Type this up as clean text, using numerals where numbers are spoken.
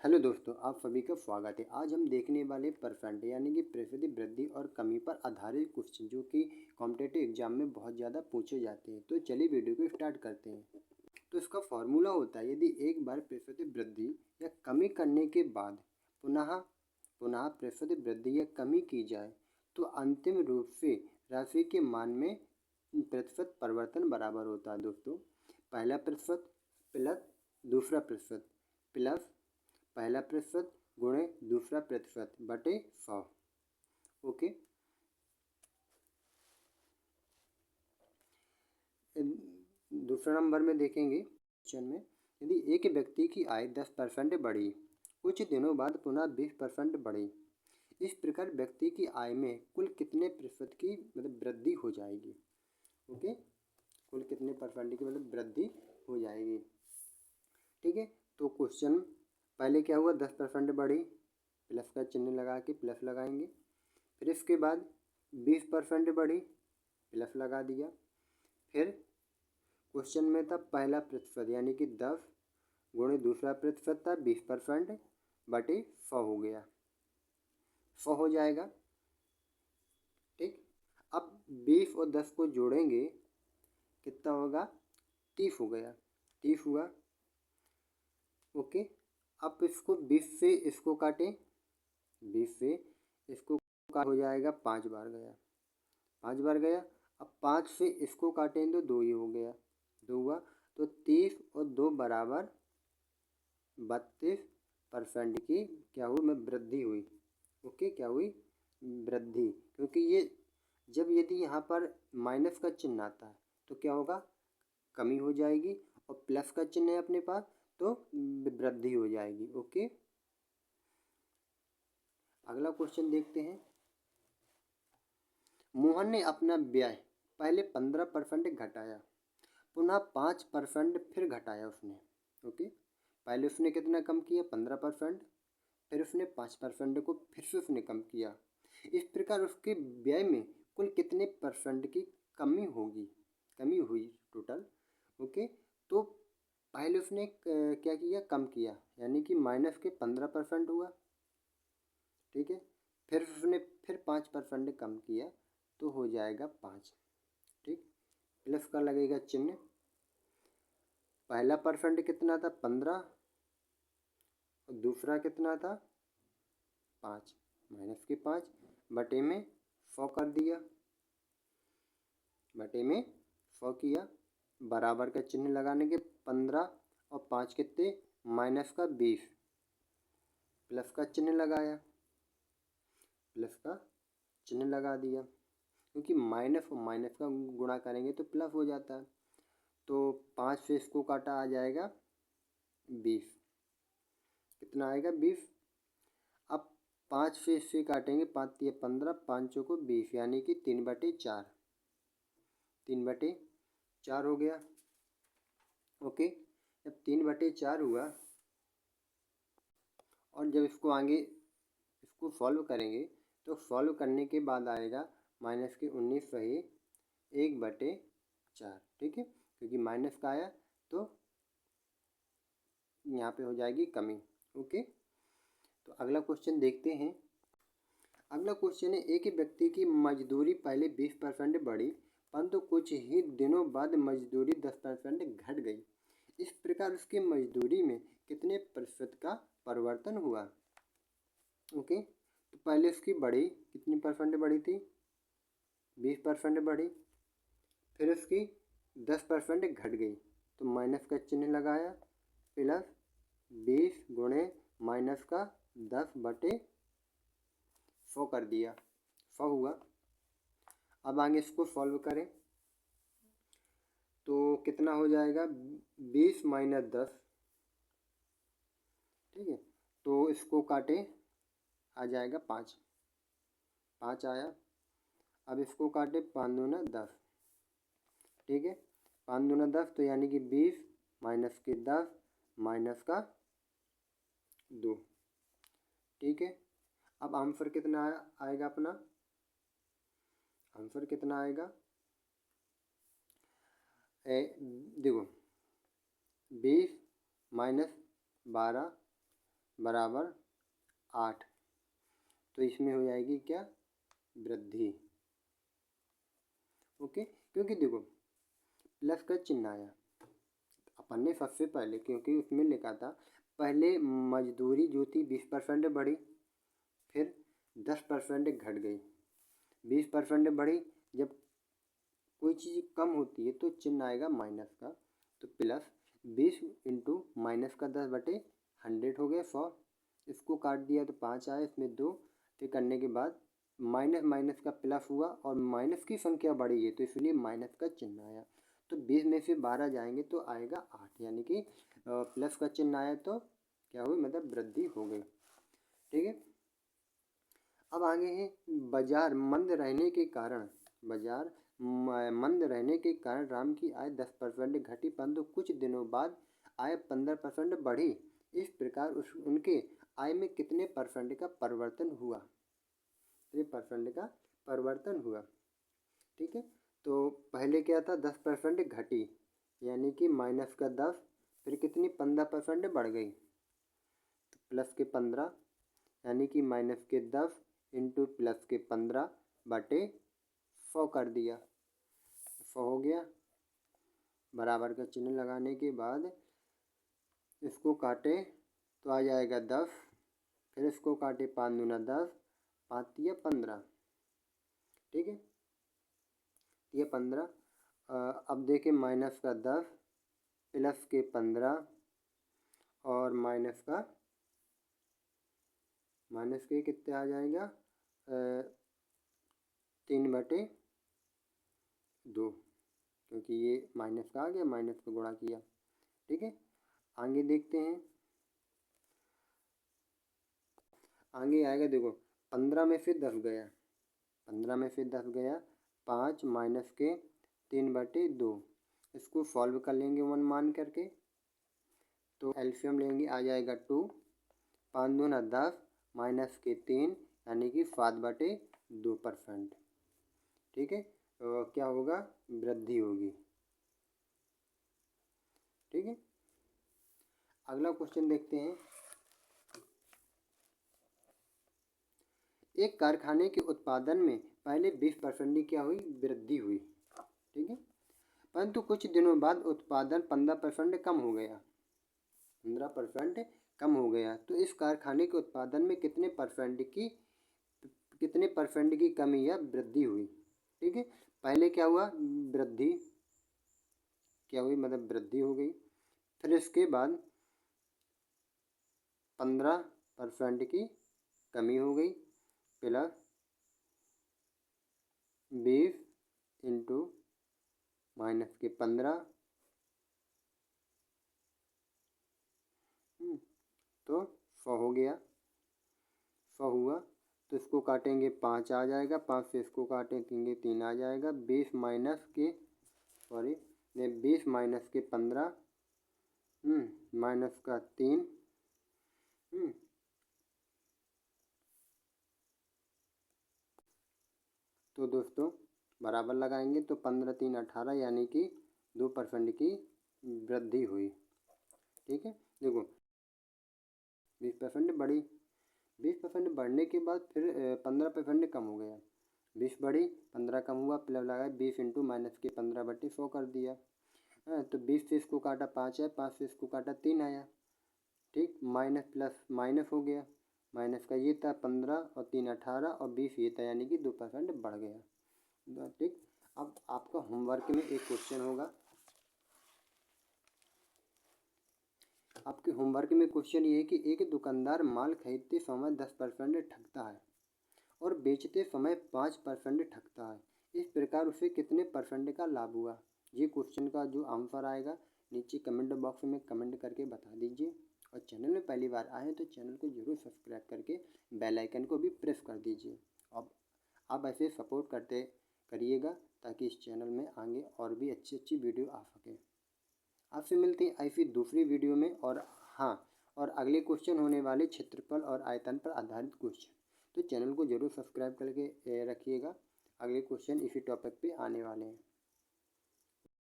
Hello दोस्तों, आप सभी का स्वागत है। आज हम देखने वाले परसेंट यानी कि प्रतिशत वृद्धि और कमी पर आधारित क्वेश्चन जो कि कॉम्पिटिटिव एग्जाम में बहुत ज़्यादा पूछे जाते हैं। तो चलिए वीडियो को स्टार्ट करते हैं। तो इसका फॉर्मूला होता है, यदि एक बार प्रतिशत वृद्धि या कमी करने के बाद पुनः पुनः प्रतिशत वृद्धि या कमी की जाए तो अंतिम रूप से राशि के मान में प्रतिशत परिवर्तन बराबर होता है। दोस्तों, पहला प्रतिशत प्लस दूसरा प्रतिशत प्लस पहला प्रतिशत गुणे दूसरा प्रतिशत बटे 100। ओके, दूसरा नंबर में देखेंगे क्वेश्चन में, यदि एक व्यक्ति की आय 10% बढ़ी, कुछ दिनों बाद पुनः 20% बढ़ी, इस प्रकार व्यक्ति की आय में कुल कितने प्रतिशत की वृद्धि हो जाएगी। ओके, कुल कितने परसेंट की वृद्धि हो जाएगी। ठीक है, तो क्वेश्चन पहले क्या हुआ, 10% बढ़ी, प्लस का चिन्ह लगा के प्लस लगाएंगे। फिर इसके बाद 20% बढ़ी, प्लस लगा दिया। फिर क्वेश्चन में था पहला प्रतिशत यानी कि 10 गुणे दूसरा प्रतिशत था 20% बटे 100 हो गया, 100 हो जाएगा। ठीक, अब 20 और 10 को जोड़ेंगे, कितना होगा, 30 हो गया, 30 हुआ। ओके, अब इसको 20 से इसको काटें, 20 से इसको काट हो जाएगा, 5 बार गया, 5 बार गया। अब 5 से इसको काटें तो 2 ही हो गया, 2 हुआ। तो 30 और 2 बराबर 32% की क्या हुई में वृद्धि हुई। ओके, क्या हुई, वृद्धि। क्योंकि ये जब यदि यहाँ पर माइनस का चिन्ह आता है तो क्या होगा, कमी हो जाएगी, और प्लस का चिन्ह है अपने पास तो वृद्धि हो जाएगी। ओके, अगला क्वेश्चन देखते हैं। मोहन ने अपना व्यय पहले 15% घटाया, पुनः 5% फिर घटाया उसने। ओके, पहले उसने कितना कम किया, 15%, फिर उसने 5% को फिर से उसने कम किया। इस प्रकार उसके व्यय में कुल कितने परसेंट की कमी होगी, कमी हुई टोटल। ओके, तो पहले उसने क्या किया, कम किया, यानी कि माइनस के 15% हुआ। ठीक है, फिर उसने फिर 5% कम किया तो हो जाएगा 5। ठीक, प्लस का लगेगा चिन्ह। पहला परसेंट कितना था, 15, और दूसरा कितना था, 5, माइनस के 5 बटे में 100 कर दिया, बटे में 100 किया, बराबर का चिन्ह लगाने के 15 और 5 कितने, माइनस का 20, प्लस का चिन्ह लगाया, प्लस का चिन्ह लगा दिया, क्योंकि माइनस और माइनस का गुणा करेंगे तो प्लस हो जाता है। तो 5 से इसको काटा आ जाएगा 20, कितना आएगा, 20। अब 5 से इससे काटेंगे, 5 या 15, 5 को 20 यानी कि 3/4, 3/4 हो गया। ओके, जब 3/4 हुआ और जब इसको आगे इसको सॉल्व करेंगे तो सॉल्व करने के बाद आएगा माइनस के 19 सही 1/4। ठीक है, क्योंकि माइनस का आया तो यहाँ पे हो जाएगी कमी। ओके, तो अगला क्वेश्चन देखते हैं। अगला क्वेश्चन है, एक व्यक्ति की मजदूरी पहले 20% बढ़ी, परंतु कुछ ही दिनों बाद मजदूरी 10% घट गई। इस प्रकार उसकी मजदूरी में कितने प्रतिशत का परिवर्तन हुआ। ओके, तो पहले उसकी बढ़ी, कितनी परसेंट बढ़ी थी, 20% बढ़ी, फिर उसकी 10% घट गई तो माइनस का चिन्ह लगाया, प्लस 20 गुणे माइनस का 10/100 कर दिया, 100 हुआ। अब आगे इसको सॉल्व करें तो कितना हो जाएगा, 20 माइनस 10। ठीक है, तो इसको काटे आ जाएगा 5, 5 आया। अब इसको काटे 5 दूना 10। ठीक है, 5 दूना 10 तो यानी कि 20 माइनस के 10 माइनस का 2। ठीक है, अब आंसर कितना आएगा अपना, आंसर कितना आएगा, देखो 20 माइनस 12 बराबर 8। तो इसमें हो जाएगी क्या, वृद्धि। ओके, क्योंकि देखो प्लस का चिन्ह आया, अपन ने सबसे पहले, क्योंकि उसमें लिखा था पहले मजदूरी जो थी 20% बढ़ी, फिर 10% घट गई। 20% बढ़ी, जब कोई चीज़ कम होती है तो चिन्ह आएगा माइनस का, तो प्लस 20 इंटू माइनस का 10/100 हो गया 100। इसको काट दिया तो 5 आया, इसमें 2, फिर करने के बाद माइनस माइनस का प्लस हुआ और माइनस की संख्या बढ़ी है तो इसलिए माइनस का चिन्ह आया। तो 20 में से 12 जाएंगे तो आएगा 8, यानी कि प्लस का चिन्ह आया तो क्या हुई, मतलब वृद्धि हो गई। ठीक है, अब आगे है बाजार मंद रहने के कारण, बाजार मंद रहने के कारण राम की आय 10% घटी, परंतु कुछ दिनों बाद आय 15% बढ़ी। इस प्रकार उनके आय में कितने परसेंट का परिवर्तन हुआ, 3% का परिवर्तन हुआ। ठीक है, तो पहले क्या था, 10% घटी, यानी कि माइनस का 10, फिर कितनी 15% बढ़ गई, तो प्लस के 15, यानी कि माइनस के 10 इंटू प्लस के 15/100 कर दिया, 100 हो गया। बराबर का चिन्ह लगाने के बाद इसको काटे तो आ जाएगा 10, फिर इसको काटे 5 दूना 10, 5 तिया 15। ठीक है, ये 15। अब देखें माइनस का 10 प्लस के 15 और माइनस के कितने आ जाएगा, 3/2, क्योंकि ये माइनस का आ गया, माइनस को गुणा किया। ठीक है, आगे देखते हैं, आगे आएगा, देखो 15 में से 10 गया, 15 में से 10 गया, 5 माइनस के 3/2, इसको सॉल्व कर लेंगे 1 मान करके, तो एलसीएम लेंगे, आ जाएगा 2, 5 दूना 10 माइनस के 3, यानी कि 7/2%। ठीक है, तो क्या होगा, वृद्धि होगी। ठीक है, अगला क्वेश्चन देखते हैं। एक कारखाने के उत्पादन में पहले 20% की क्या हुई, वृद्धि हुई। ठीक है, परंतु कुछ दिनों बाद उत्पादन 15% कम हो गया, 15% कम हो गया, तो इस कारखाने के उत्पादन में कितने परसेंट की कमी या वृद्धि हुई। ठीक है, पहले क्या हुआ, वृद्धि क्या हुई, मतलब वृद्धि हो गई, फिर इसके बाद 15% की कमी हो गई, प्लस 20 इंटू माइनस के 15, तो 100 हो गया, 100 हुआ, तो इसको काटेंगे 5 आ जाएगा, 5 से इसको काटेंगे 3 आ जाएगा, 20 माइनस के 15 माइनस का 3, तो दोस्तों बराबर लगाएंगे तो 15 3 18, यानी कि 2% की वृद्धि हुई। ठीक है, देखो 20% बढ़ी, 20% बढ़ने के बाद फिर 15% कम हो गया, 20 बढ़ी 15 कम हुआ, प्लस लगाया 20 इंटू माइनस के 15/100 कर दिया। तो 20 से इसको काटा 5 है, 5 से इसको काटा 3 आया। ठीक, माइनस प्लस माइनस हो गया, माइनस का ये था 15 और 3 18 और 20 ये था, यानी कि 2% बढ़ गया। ठीक, अब आपका होमवर्क में एक क्वेश्चन होगा, आपके होमवर्क में क्वेश्चन ये है कि एक दुकानदार माल खरीदते समय 10% ठगता है और बेचते समय 5% ठगता है, इस प्रकार उसे कितने परसेंट का लाभ हुआ। ये क्वेश्चन का जो आंसर आएगा नीचे कमेंट बॉक्स में कमेंट करके बता दीजिए, और चैनल में पहली बार आए तो चैनल को जरूर सब्सक्राइब करके बेल आइकन को भी प्रेस कर दीजिए। अब आप ऐसे सपोर्ट करते करिएगा ताकि इस चैनल में आगे और भी अच्छी अच्छी वीडियो आ सके। आपसे मिलते हैं ऐसी दूसरी वीडियो में, और हाँ, और अगले क्वेश्चन होने वाले क्षेत्रफल और आयतन पर आधारित क्वेश्चन, तो चैनल को जरूर सब्सक्राइब करके रखिएगा, अगले क्वेश्चन इसी टॉपिक पे आने वाले हैं।